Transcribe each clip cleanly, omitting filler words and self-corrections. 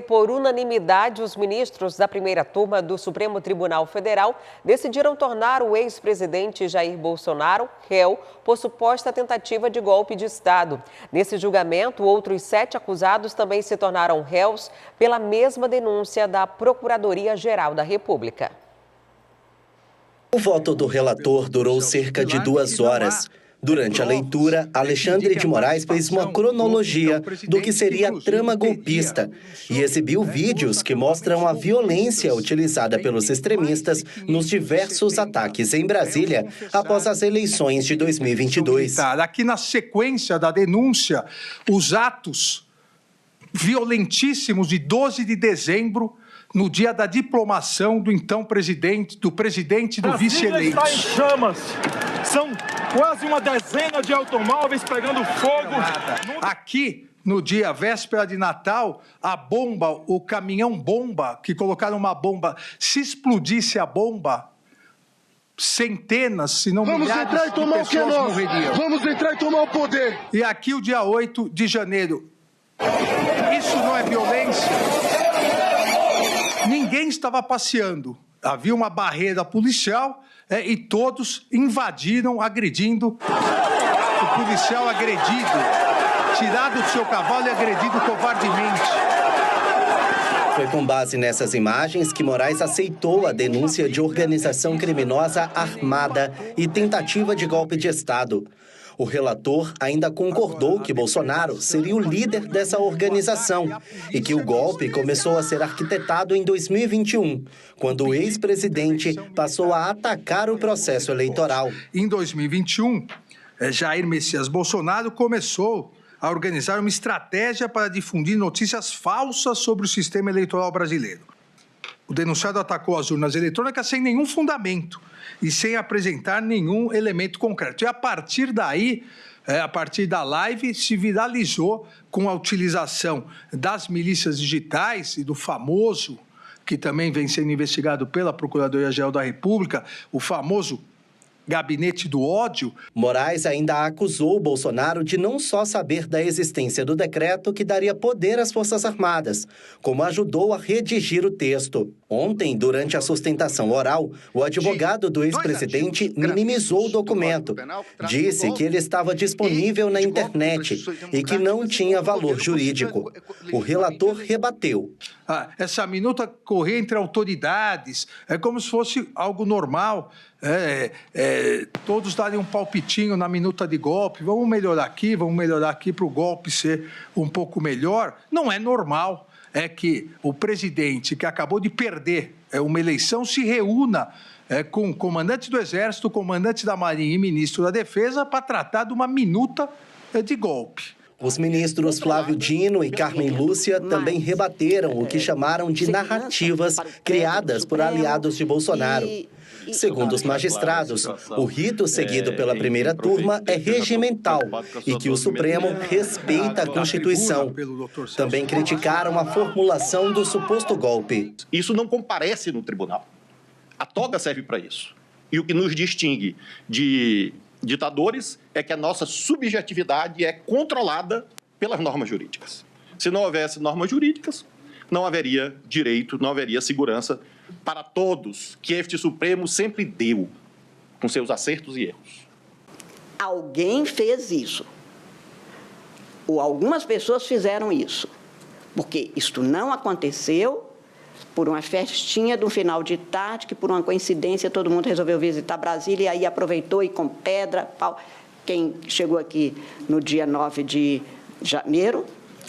por unanimidade, os ministros da primeira turma do Supremo Tribunal Federal decidiram tornar o ex-presidente Jair Bolsonaro réu por suposta tentativa de golpe de Estado. Nesse julgamento, outros 7 acusados também se tornaram réus pela mesma denúncia da Procuradoria-Geral da República. O voto do relator durou cerca de 2 horas. Durante a leitura, Alexandre de Moraes fez uma cronologia do que seria a trama golpista e exibiu vídeos que mostram a violência utilizada pelos extremistas nos diversos ataques em Brasília após as eleições de 2022. Aqui na sequência da denúncia, os atos violentíssimos de 12 de dezembro, no dia da diplomação do então presidente, do vice-eleito. Brasília está em chamas. São quase uma dezena de automóveis pegando fogo. Aqui, no dia véspera de Natal, a bomba, o caminhão-bomba, que colocaram uma bomba, se explodisse a bomba, centenas, se não milhares de pessoas morreriam. Vamos entrar e tomar o poder. E aqui o dia 8 de janeiro. Isso não é violência? Ninguém estava passeando. Havia uma barreira policial e todos invadiram, agredindo. O policial agredido, tirado do seu cavalo e agredido covardemente. Foi com base nessas imagens que Moraes aceitou a denúncia de organização criminosa armada e tentativa de golpe de Estado. O relator ainda concordou que Bolsonaro seria o líder dessa organização e que o golpe começou a ser arquitetado em 2021, quando o ex-presidente passou a atacar o processo eleitoral. Em 2021, Jair Messias Bolsonaro começou a organizar uma estratégia para difundir notícias falsas sobre o sistema eleitoral brasileiro. O denunciado atacou as urnas eletrônicas sem nenhum fundamento e sem apresentar nenhum elemento concreto. E a partir daí, a partir da live, se viralizou com a utilização das milícias digitais e do famoso, que também vem sendo investigado pela Procuradoria-Geral da República, o famoso Gabinete do Ódio. Moraes ainda acusou Bolsonaro de não só saber da existência do decreto que daria poder às Forças Armadas, como ajudou a redigir o texto. Ontem, durante a sustentação oral, o advogado do ex-presidente minimizou o documento. Disse que ele estava disponível na internet e que não tinha valor jurídico. O relator rebateu. Essa minuta correr entre autoridades é como se fosse algo normal. Todos darem um palpitinho na minuta de golpe. Vamos melhorar aqui para o golpe ser um pouco melhor. Não é normal. É que o presidente, que acabou de perder uma eleição, se reúna com o comandante do Exército, o comandante da Marinha e ministro da Defesa para tratar de uma minuta de golpe. Os ministros Flávio Dino e Carmen Lúcia também rebateram o que chamaram de narrativas criadas por aliados de Bolsonaro. Segundo os magistrados, o rito seguido pela primeira turma é regimental e que o Supremo respeita a Constituição. Também criticaram a formulação do suposto golpe. Isso não comparece no tribunal. A toga serve para isso. E o que nos distingue de ditadores é que a nossa subjetividade é controlada pelas normas jurídicas. Se não houvesse normas jurídicas, não haveria direito, não haveria segurança para todos, que este Supremo sempre deu, com seus acertos e erros. Alguém fez isso, ou algumas pessoas fizeram isso, porque isto não aconteceu por uma festinha do final de tarde, que por uma coincidência todo mundo resolveu visitar Brasília e aí aproveitou e com pedra, pau. Quem chegou aqui no dia 9 de janeiro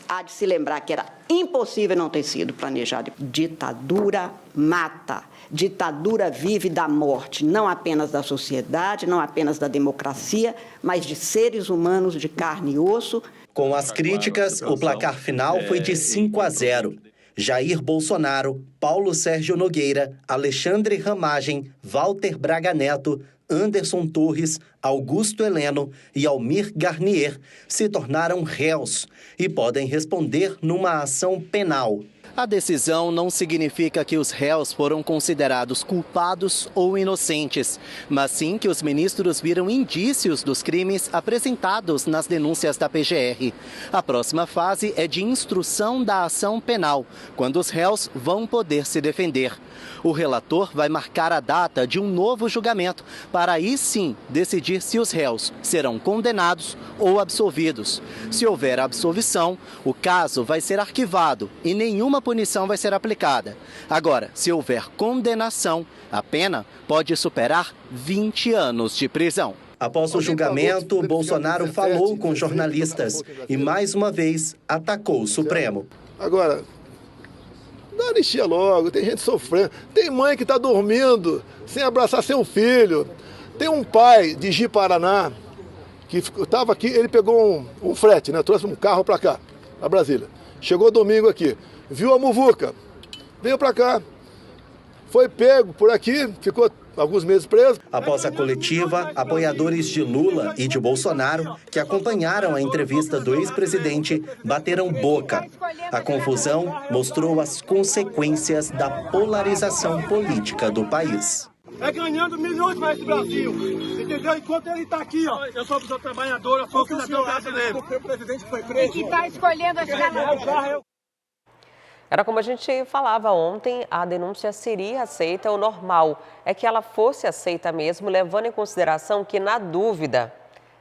há de se lembrar que era impossível não ter sido planejado. Ditadura mata. Ditadura vive da morte, não apenas da sociedade, não apenas da democracia, mas de seres humanos de carne e osso. Com as críticas, o placar final foi de 5-0. Jair Bolsonaro, Paulo Sérgio Nogueira, Alexandre Ramagem, Walter Braga Neto, Anderson Torres, Augusto Heleno e Almir Garnier se tornaram réus e podem responder numa ação penal. A decisão não significa que os réus foram considerados culpados ou inocentes, mas sim que os ministros viram indícios dos crimes apresentados nas denúncias da PGR. A próxima fase é de instrução da ação penal, quando os réus vão poder se defender. O relator vai marcar a data de um novo julgamento, para aí sim decidir se os réus serão condenados ou absolvidos. Se houver absolvição, o caso vai ser arquivado e nenhuma punição vai ser aplicada. Agora, se houver condenação, a pena pode superar 20 anos de prisão. Após o julgamento, Bolsonaro falou com jornalistas e, mais uma vez, atacou o Supremo. Agora, dá anistia logo, tem gente sofrendo. Tem mãe que está dormindo sem abraçar seu filho. Tem um pai de Ji-Paraná que estava aqui, ele pegou um frete, né? Trouxe um carro para cá, a Brasília. Chegou domingo aqui, viu a muvuca, veio para cá, foi pego por aqui, ficou alguns meses preso. Após a coletiva, apoiadores de Lula e de Bolsonaro, que acompanharam a entrevista do ex-presidente, bateram boca. A confusão mostrou as consequências da polarização política do país. É ganhando milhões para esse Brasil, entendeu? Enquanto ele está aqui, ó, eu sou o trabalhador, eu sou o cidadão brasileiro. O presidente foi preso. E que está escolhendo as caras. Era como a gente falava ontem, a denúncia seria aceita, o normal é que ela fosse aceita mesmo, levando em consideração que, na dúvida,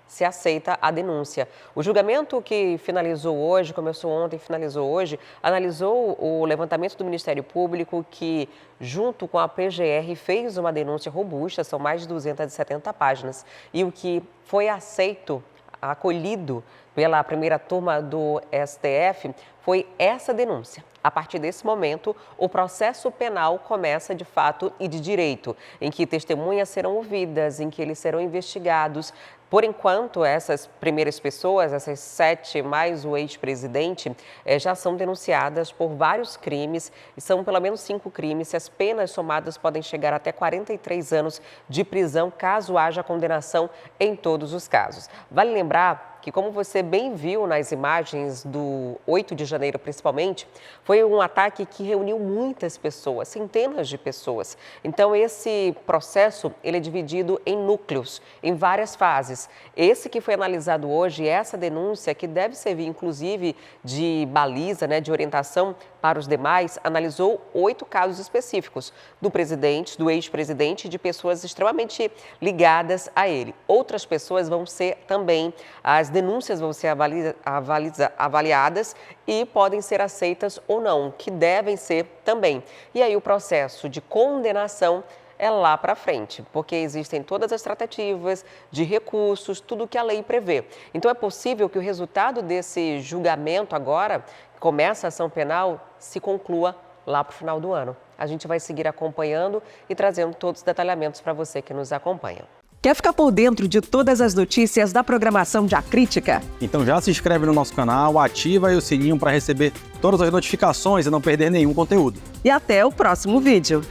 se aceita a denúncia. O julgamento que finalizou hoje, começou ontem e finalizou hoje, analisou o levantamento do Ministério Público que, junto com a PGR, fez uma denúncia robusta, são mais de 270 páginas, e o que foi aceito, acolhido pela primeira turma do STF foi essa denúncia. A partir desse momento, o processo penal começa de fato e de direito, em que testemunhas serão ouvidas, em que eles serão investigados. Por enquanto, essas primeiras pessoas, essas 7 mais o ex-presidente, já são denunciadas por vários crimes, e são pelo menos 5 crimes. As penas somadas podem chegar até 43 anos de prisão, caso haja condenação em todos os casos. Vale lembrar que, como você bem viu nas imagens do 8 de janeiro principalmente, foi um ataque que reuniu muitas pessoas, centenas de pessoas. Então, esse processo ele é dividido em núcleos, em várias fases. Esse que foi analisado hoje, essa denúncia, que deve servir inclusive de baliza, de orientação para os demais, analisou 8 casos específicos do presidente, do ex-presidente e de pessoas extremamente ligadas a ele. Outras pessoas vão ser também, as denúncias vão ser avaliadas e podem ser aceitas ou não, que devem ser também. E aí o processo de condenação é lá para frente, porque existem todas as tratativas de recursos, tudo que a lei prevê. Então é possível que o resultado desse julgamento agora, que começa a ação penal, se conclua lá para o final do ano. A gente vai seguir acompanhando e trazendo todos os detalhamentos para você que nos acompanha. Quer ficar por dentro de todas as notícias da programação de A Crítica? Então já se inscreve no nosso canal, ativa aí o sininho para receber todas as notificações e não perder nenhum conteúdo. E até o próximo vídeo.